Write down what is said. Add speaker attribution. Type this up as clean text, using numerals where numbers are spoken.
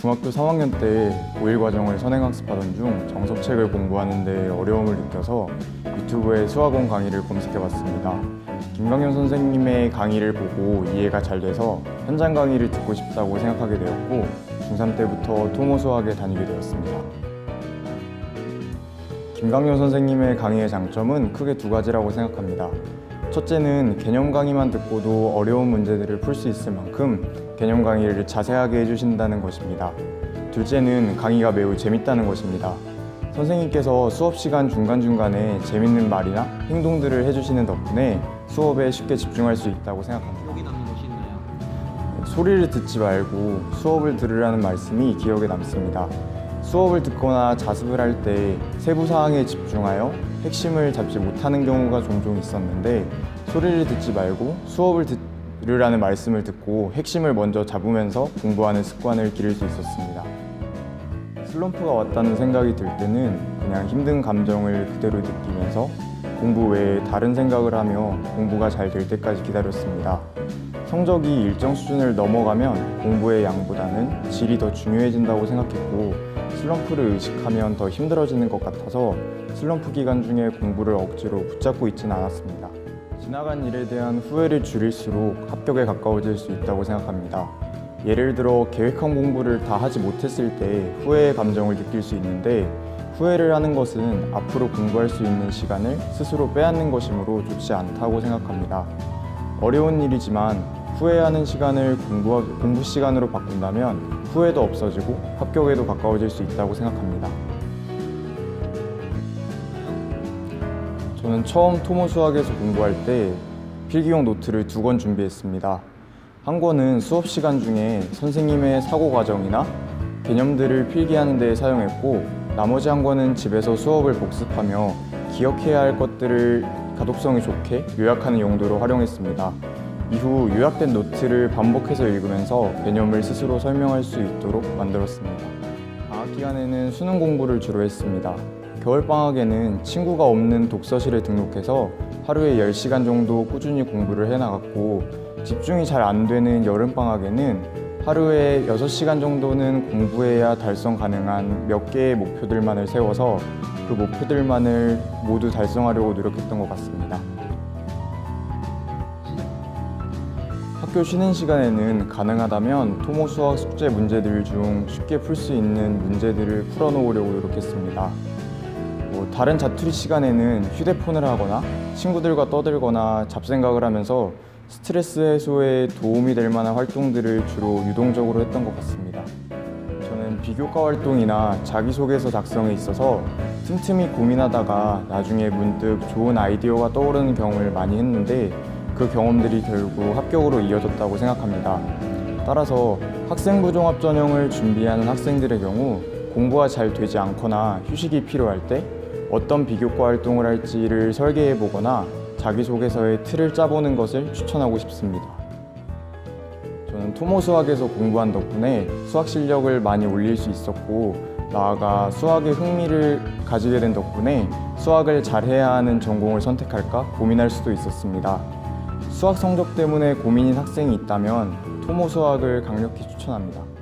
Speaker 1: 중학교 3학년 때 고1 과정을 선행학습하던 중 정석책을 공부하는 데 어려움을 느껴서 유튜브에 수학원 강의를 검색해봤습니다. 김강현 선생님의 강의를 보고 이해가 잘 돼서 현장 강의를 듣고 싶다고 생각하게 되었고 중3 때부터 토모수학에 다니게 되었습니다. 김강현 선생님의 강의의 장점은 크게 두 가지라고 생각합니다. 첫째는 개념 강의만 듣고도 어려운 문제들을 풀 수 있을 만큼 개념 강의를 자세하게 해주신다는 것입니다. 둘째는 강의가 매우 재밌다는 것입니다. 선생님께서 수업 시간 중간중간에 재밌는 말이나 행동들을 해주시는 덕분에 수업에 쉽게 집중할 수 있다고 생각합니다.
Speaker 2: 기억에 남는 것이 있나요?
Speaker 1: 소리를 듣지 말고 수업을 들으라는 말씀이 기억에 남습니다. 수업을 듣거나 자습을 할 때 세부 사항에 집중하여 핵심을 잡지 못하는 경우가 종종 있었는데 소리를 듣지 말고 수업을 들으라는 말씀을 듣고 핵심을 먼저 잡으면서 공부하는 습관을 기를 수 있었습니다. 슬럼프가 왔다는 생각이 들 때는 그냥 힘든 감정을 그대로 느끼면서 공부 외에 다른 생각을 하며 공부가 잘 될 때까지 기다렸습니다. 성적이 일정 수준을 넘어가면 공부의 양보다는 질이 더 중요해진다고 생각했고 슬럼프를 의식하면 더 힘들어지는 것 같아서 슬럼프 기간 중에 공부를 억지로 붙잡고 있지는 않았습니다. 지나간 일에 대한 후회를 줄일수록 합격에 가까워질 수 있다고 생각합니다. 예를 들어 계획한 공부를 다 하지 못했을 때 후회의 감정을 느낄 수 있는데 후회를 하는 것은 앞으로 공부할 수 있는 시간을 스스로 빼앗는 것이므로 좋지 않다고 생각합니다. 어려운 일이지만 후회하는 시간을 공부 시간으로 바꾼다면 후회도 없어지고 합격에도 가까워질 수 있다고 생각합니다. 저는 처음 토모수학에서 공부할 때 필기용 노트를 2권 준비했습니다. 한 권은 수업 시간 중에 선생님의 사고 과정이나 개념들을 필기하는 데 사용했고 나머지 한 권은 집에서 수업을 복습하며 기억해야 할 것들을 가독성이 좋게 요약하는 용도로 활용했습니다. 이후 요약된 노트를 반복해서 읽으면서 개념을 스스로 설명할 수 있도록 만들었습니다. 방학 기간에는 수능 공부를 주로 했습니다. 겨울방학에는 친구가 없는 독서실에 등록해서 하루에 10시간 정도 꾸준히 공부를 해나갔고 집중이 잘 안 되는 여름방학에는 하루에 6시간 정도는 공부해야 달성 가능한 몇 개의 목표들만을 세워서 그 목표들만을 모두 달성하려고 노력했던 것 같습니다. 학교 쉬는 시간에는 가능하다면 토모수학 숙제 문제들 중 쉽게 풀 수 있는 문제들을 풀어놓으려고 노력했습니다. 다른 자투리 시간에는 휴대폰을 하거나 친구들과 떠들거나 잡생각을 하면서 스트레스 해소에 도움이 될 만한 활동들을 주로 유동적으로 했던 것 같습니다. 저는 비교과 활동이나 자기소개서 작성에 있어서 틈틈이 고민하다가 나중에 문득 좋은 아이디어가 떠오르는 경험을 많이 했는데 그 경험들이 결국 합격으로 이어졌다고 생각합니다. 따라서 학생부 종합 전형을 준비하는 학생들의 경우 공부가 잘 되지 않거나 휴식이 필요할 때 어떤 비교과 활동을 할지를 설계해보거나 자기소개서의 틀을 짜보는 것을 추천하고 싶습니다. 저는 토모수학에서 공부한 덕분에 수학 실력을 많이 올릴 수 있었고 나아가 수학에 흥미를 가지게 된 덕분에 수학을 잘해야 하는 전공을 선택할까 고민할 수도 있었습니다. 수학 성적 때문에 고민인 학생이 있다면 토모수학을 강력히 추천합니다.